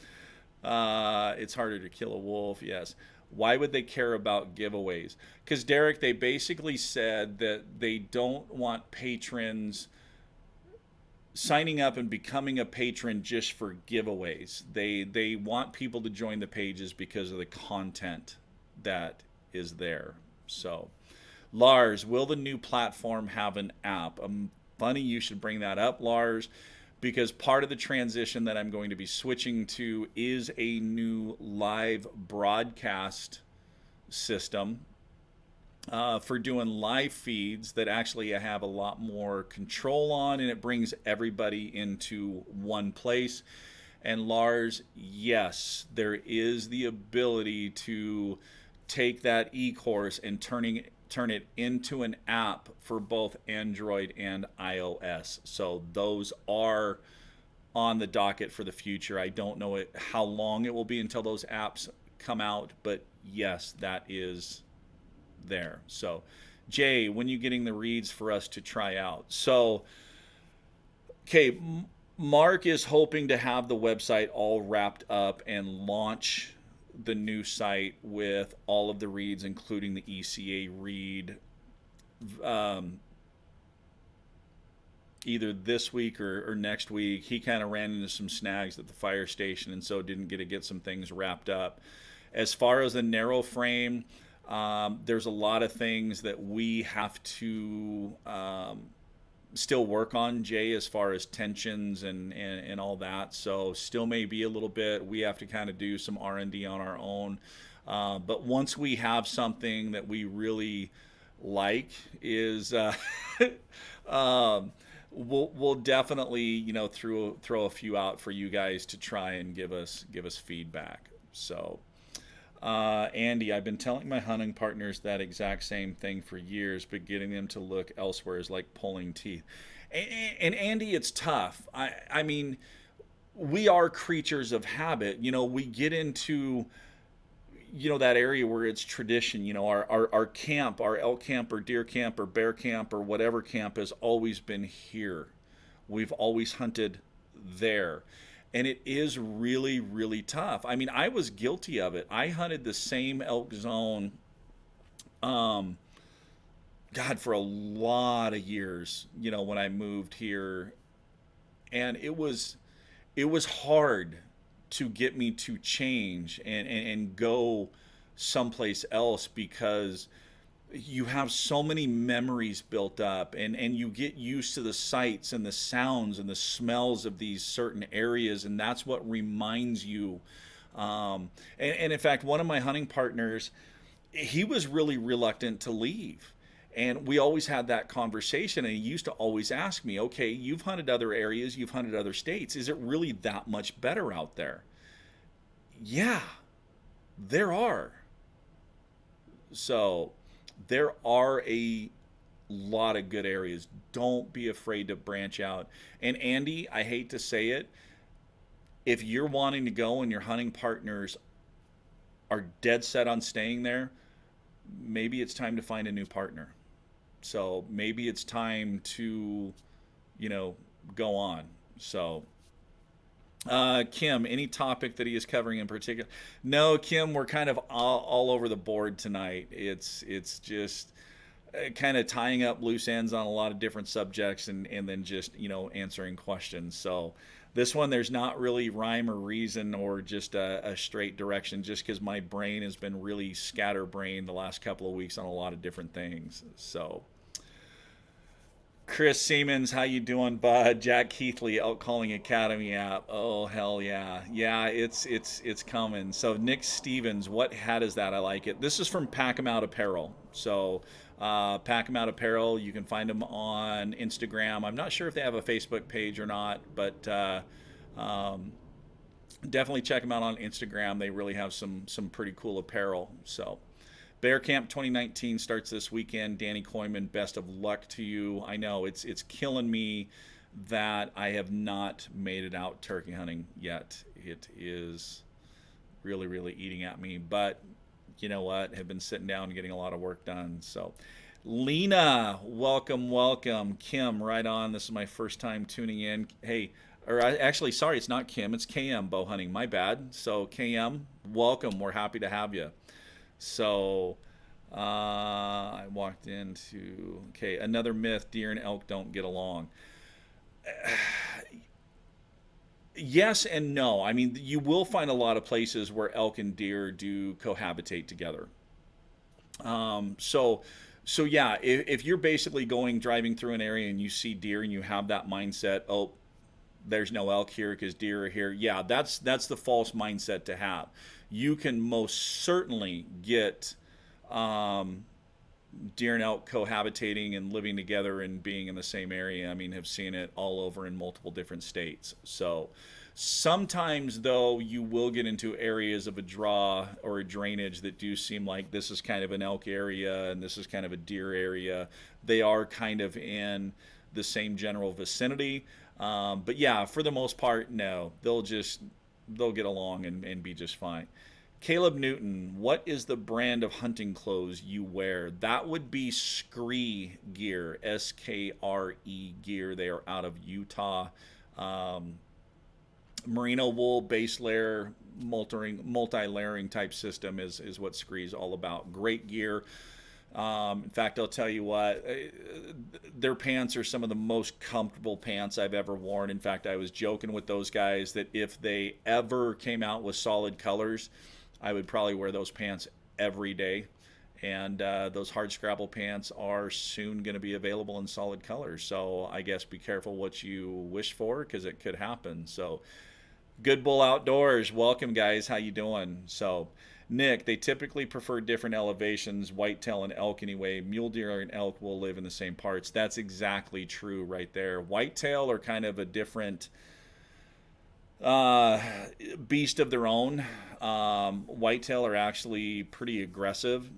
it's harder to kill a wolf. Yes. Why would they care about giveaways? Because, Derek, they basically said that they don't want patrons signing up and becoming a patron just for giveaways. They want people to join the pages because of the content that is there. So, Lars, will the new platform have an app? Funny you should bring that up, Lars, because part of the transition that I'm going to be switching to is a new live broadcast system for doing live feeds that actually I have a lot more control on, and it brings everybody into one place. And Lars, yes, there is the ability to take that e-course and turn it into an app for both Android and iOS. So those are on the docket for the future. I don't know how long it will be until those apps come out, but yes, that is there. So, Jay, when you getting the reads for us to try out? So, okay, Mark is hoping to have the website all wrapped up and launch the new site with all of the reads, including the ECA read, um, either this week or next week. He kind of ran into some snags at the fire station, and so didn't get to get some things wrapped up. As far as the narrow frame, there's a lot of things that we have to still work on, Jay, as far as tensions and all that. So still may be a little bit. We have to kind of do some R&D on our own. But once we have something that we really like, is we'll definitely throw a few out for you guys to try and give us feedback. So. Andy, I've been telling my hunting partners that exact same thing for years, but getting them to look elsewhere is like pulling teeth. And Andy, it's tough. I mean, we are creatures of habit. We get into that area where it's tradition. Our camp, our elk camp or deer camp or bear camp or whatever camp has always been here. We've always hunted there. And it is really, really tough. I mean, I was guilty of it. I hunted the same elk zone, God, for a lot of years, when I moved here. And it was hard to get me to change and go someplace else, because you have so many memories built up, and you get used to the sights and the sounds and the smells of these certain areas, and that's what reminds you. And in fact, one of my hunting partners, he was really reluctant to leave. And we always had that conversation, and he used to always ask me, okay, you've hunted other areas, you've hunted other states. Is it really that much better out there? Yeah, there are. So there are a lot of good areas. Don't be afraid to branch out. And Andy, I hate to say it, if you're wanting to go and your hunting partners are dead set on staying there, maybe it's time to find a new partner. So maybe it's time to, go on. So, Kim, any topic that he is covering in particular? No, Kim, we're kind of all over the board tonight. It's just kind of tying up loose ends on a lot of different subjects, and then just answering questions. So this one, there's not really rhyme or reason or just a straight direction, just because my brain has been really scatterbrained the last couple of weeks on a lot of different things. So Chris Siemens, how you doing, bud? Jack Keithley, Elk Calling Academy app. Oh hell yeah, yeah, it's coming. So Nick Stevens, what hat is that? I like it. This is from Pack 'em Out Apparel. So Pack 'em Out Apparel, you can find them on Instagram. I'm not sure if they have a Facebook page or not, but definitely check them out on Instagram. They really have some pretty cool apparel. So Bear Camp 2019 starts this weekend. Danny Coyman, best of luck to you. I know it's killing me that I have not made it out turkey hunting yet. It is really, really eating at me. But you know what? Have been sitting down and getting a lot of work done. So Lena, welcome, welcome. Kim, right on. This is my first time tuning in. Hey, actually, sorry, it's not Kim. It's KM Bow Hunting. My bad. So KM, welcome. We're happy to have you. So I walked into, okay, another myth, deer and elk don't get along. Yes and no. I mean, you will find a lot of places where elk and deer do cohabitate together. So yeah, if you're basically driving through an area and you see deer and you have that mindset, oh, there's no elk here because deer are here. Yeah, that's the false mindset to have. You can most certainly get deer and elk cohabitating and living together and being in the same area. I mean, have seen it all over in multiple different states. So sometimes, though, you will get into areas of a draw or a drainage that do seem like this is kind of an elk area and this is kind of a deer area. They are kind of in the same general vicinity. But yeah, for the most part, no, they'll get along and be just fine. Caleb Newton, what is the brand of hunting clothes you wear? That would be Skre gear, Skre gear. They are out of Utah. Um, Merino wool base layer multi-layering type system is what Skre is all about. Great gear. In fact, I'll tell you what, their pants are some of the most comfortable pants I've ever worn. In fact, I was joking with those guys that if they ever came out with solid colors, I would probably wear those pants every day. And those hard scrabble pants are soon going to be available in solid colors. So I guess be careful what you wish for because it could happen. So Goodbull Outdoors, welcome guys. How you doing? So Nick, they typically prefer different elevations, whitetail and elk anyway. Mule deer and elk will live in the same parts. That's exactly true right there. Whitetail are kind of a different uh, beast of their own. Whitetail are actually pretty aggressive.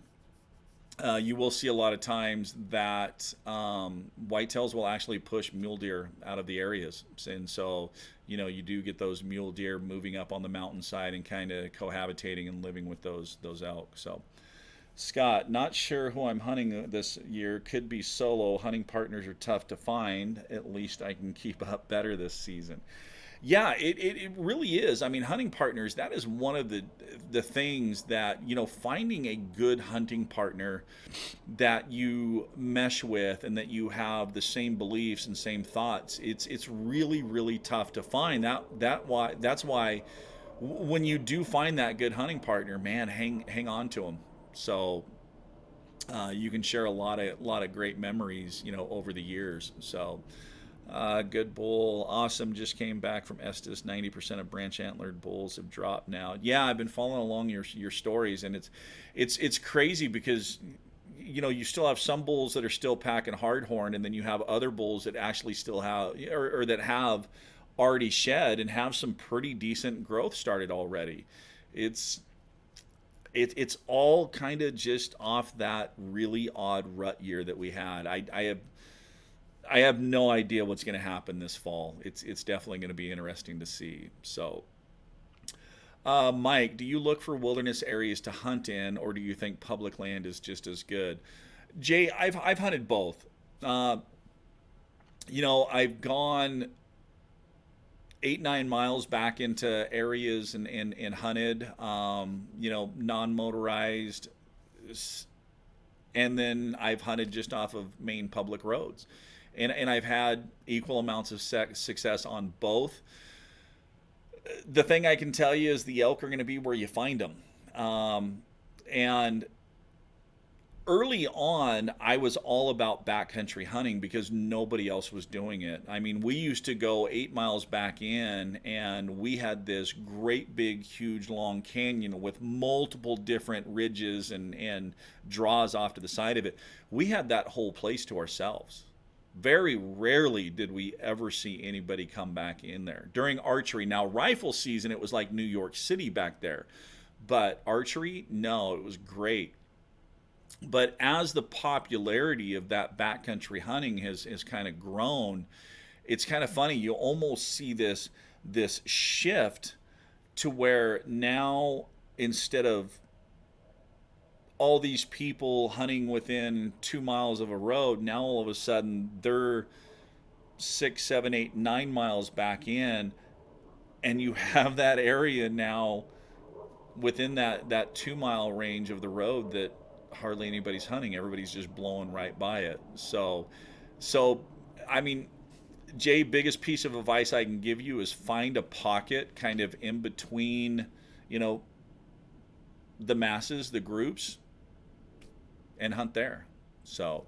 You will see a lot of times that whitetails will actually push mule deer out of the areas, and so you do get those mule deer moving up on the mountainside and kind of cohabitating and living with those elk. So Scott, not sure who I'm hunting this year. Could be solo. Hunting partners are tough to find. At least I can keep up better this season. Yeah, it really is. I mean, hunting partners, that is one of the things that, finding a good hunting partner that you mesh with and that you have the same beliefs and same thoughts, it's really, really tough to find. That's why when you do find that good hunting partner, man, hang on to them. So you can share a lot of great memories, over the years. So good bull. Awesome. Just came back from Estes. 90% of branch antlered bulls have dropped now. Yeah, I've been following along your stories, and it's crazy because you still have some bulls that are still packing hardhorn, and then you have other bulls that actually still have or that have already shed and have some pretty decent growth started already. It's it's all kind of just off that really odd rut year that we had. I have no idea what's going to happen this fall. It's definitely going to be interesting to see. So, Mike, do you look for wilderness areas to hunt in, or do you think public land is just as good? Jay, I've hunted both. Uh, I've gone 8 9 miles back into areas and hunted. Non-motorized, and then I've hunted just off of main public roads, and I've had equal amounts of success on both. The thing I can tell you is the elk are going to be where you find them, and early on, I was all about backcountry hunting because nobody else was doing it. I mean, we used to go 8 miles back in, and we had this great big, huge, long canyon with multiple different ridges and draws off to the side of it. We had that whole place to ourselves. Very rarely did we ever see anybody come back in there. During archery, now rifle season, it was like New York City back there. But archery, no, it was great. But as the popularity of that backcountry hunting has kind of grown, it's kind of funny. You almost see this shift to where now instead of all these people hunting within 2 miles of a road, now all of a sudden they're 6 7 8 9 miles back in, and you have that area now within that 2 mile range of the road that hardly anybody's hunting. Everybody's just blowing right by it. So I mean, Jay, biggest piece of advice I can give you is find a pocket kind of in between, you know, the masses, the groups, and hunt there. So,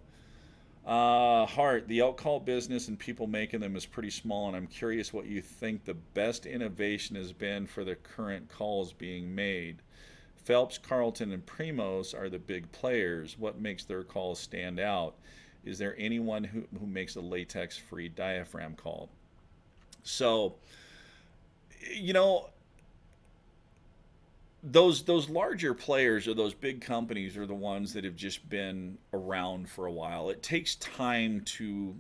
Hart, the elk call business and people making them is pretty small, and I'm curious what you think the best innovation has been for the current calls being made. Phelps, Carlton, and Primos are the big players. What makes their calls stand out? Is there anyone who makes a latex-free diaphragm call? So, you know, those larger players or those big companies are the ones that have just been around for a while. It takes time to,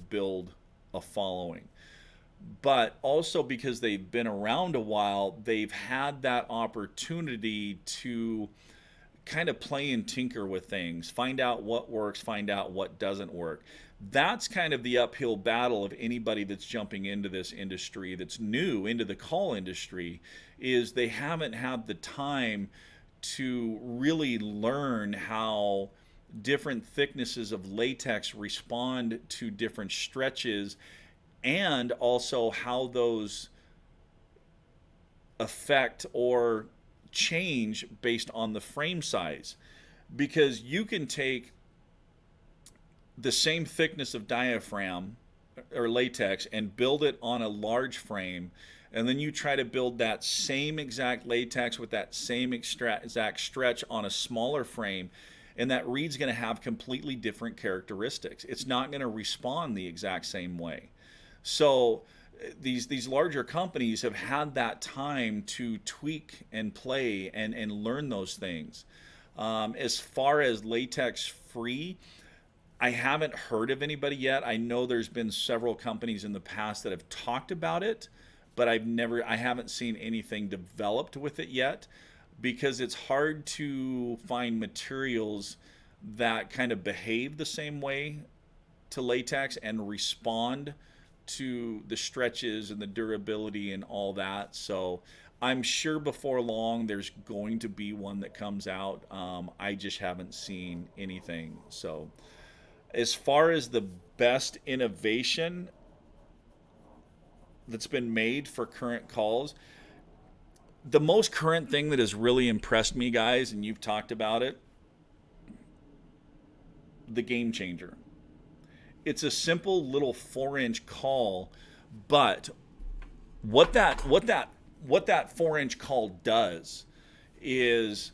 build a following. But also because they've been around a while, they've had that opportunity to kind of play and tinker with things, find out what works, find out what doesn't work. That's kind of the uphill battle of anybody that's jumping into this industry that's new into the call industry, is they haven't had the time to really learn how different thicknesses of latex respond to different stretches, and also how those affect or change based on the frame size. Because you can take the same thickness of diaphragm or latex and build it on a large frame, and then you try to build that same exact latex with that same exact stretch on a smaller frame, and that reed's going to have completely different characteristics. It's not going to respond the exact same way. So these larger companies have had that time to tweak and play and learn those things. As far as latex free, I haven't heard of anybody yet. I know there's been several companies in the past that have talked about it, but I haven't seen anything developed with it yet, because it's hard to find materials that kind of behave the same way to latex and respond to the stretches and the durability and all that. So I'm sure before long there's going to be one that comes out. I just haven't seen anything. So as far as the best innovation that's been made for current calls, the most current thing that has really impressed me, guys, and you've talked about it, the Game Changer. It's a simple little 4-inch call, but what that 4-inch call does is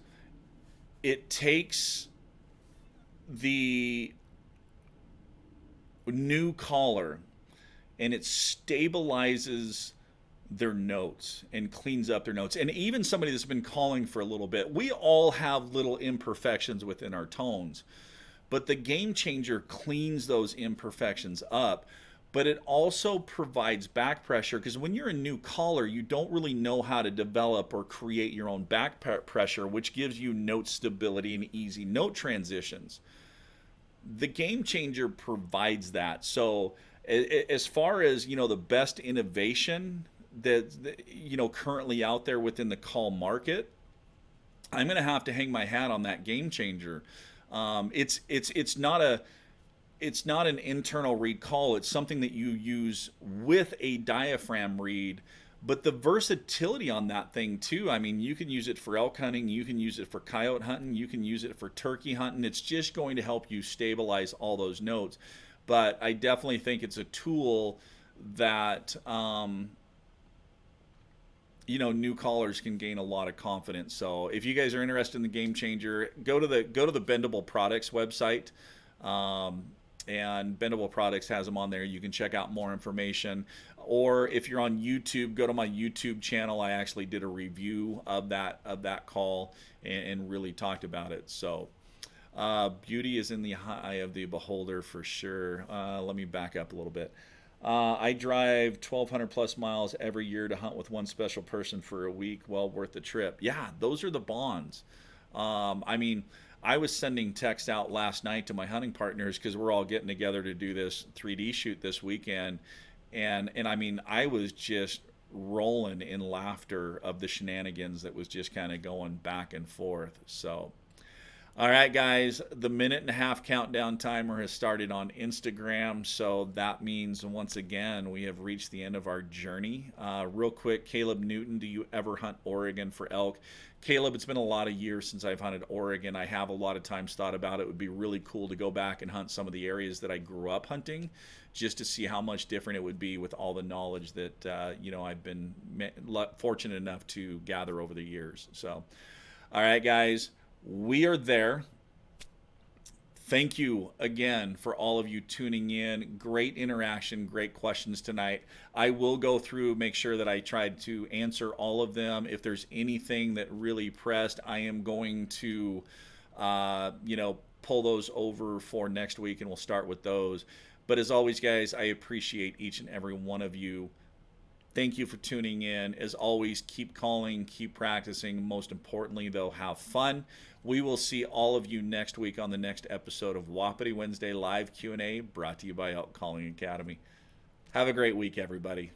it takes the new caller and it stabilizes their notes and cleans up their notes. And even somebody that's been calling for a little bit, we all have little imperfections within our tones, but the Game Changer cleans those imperfections up. But it also provides back pressure, because when you're a new caller, you don't really know how to develop or create your own back pressure, which gives you note stability and easy note transitions. The Game Changer provides that. So as far as, the best innovation that, currently out there within the call market, I'm going to have to hang my hat on that Game Changer. It's not an internal reed call. It's something that you use with a diaphragm reed. But the versatility on that thing too, I mean, you can use it for elk hunting, you can use it for coyote hunting, you can use it for turkey hunting. It's just going to help you stabilize all those notes. But I definitely think it's a tool that new callers can gain a lot of confidence. So if you guys are interested in the Game Changer, go to the Bendable Products website. And Bendable Products has them on there. You can check out more information. Or if you're on YouTube, go to my YouTube channel. I actually did a review of that call and really talked about it. So beauty is in the eye of the beholder for sure. Let me back up a little bit. I drive 1,200 plus miles every year to hunt with one special person for a week. Well worth the trip. Yeah, those are the bonds. I mean, I was sending text out last night to my hunting partners, because we're all getting together to do this 3D shoot this weekend. And I mean, I was just rolling in laughter of the shenanigans that was just kind of going back and forth. So, all right, guys, the 1.5-minute countdown timer has started on Instagram. So that means, once again, we have reached the end of our journey. Real quick, Caleb Newton, do you ever hunt Oregon for elk? Caleb, it's been a lot of years since I've hunted Oregon. I have a lot of times thought about it. It would be really cool to go back and hunt some of the areas that I grew up hunting, just to see how much different it would be with all the knowledge that I've been fortunate enough to gather over the years. So, all right, guys, we are there. Thank you again for all of you tuning in. Great interaction, great questions tonight. I will go through, make sure that I tried to answer all of them. If there's anything that really pressed, I am going to, pull those over for next week, and we'll start with those. But as always, guys, I appreciate each and every one of you. Thank you for tuning in. As always, keep calling, keep practicing. Most importantly, though, have fun. We will see all of you next week on the next episode of Wapiti Wednesday Live Q&A, brought to you by Elk Calling Academy. Have a great week, everybody.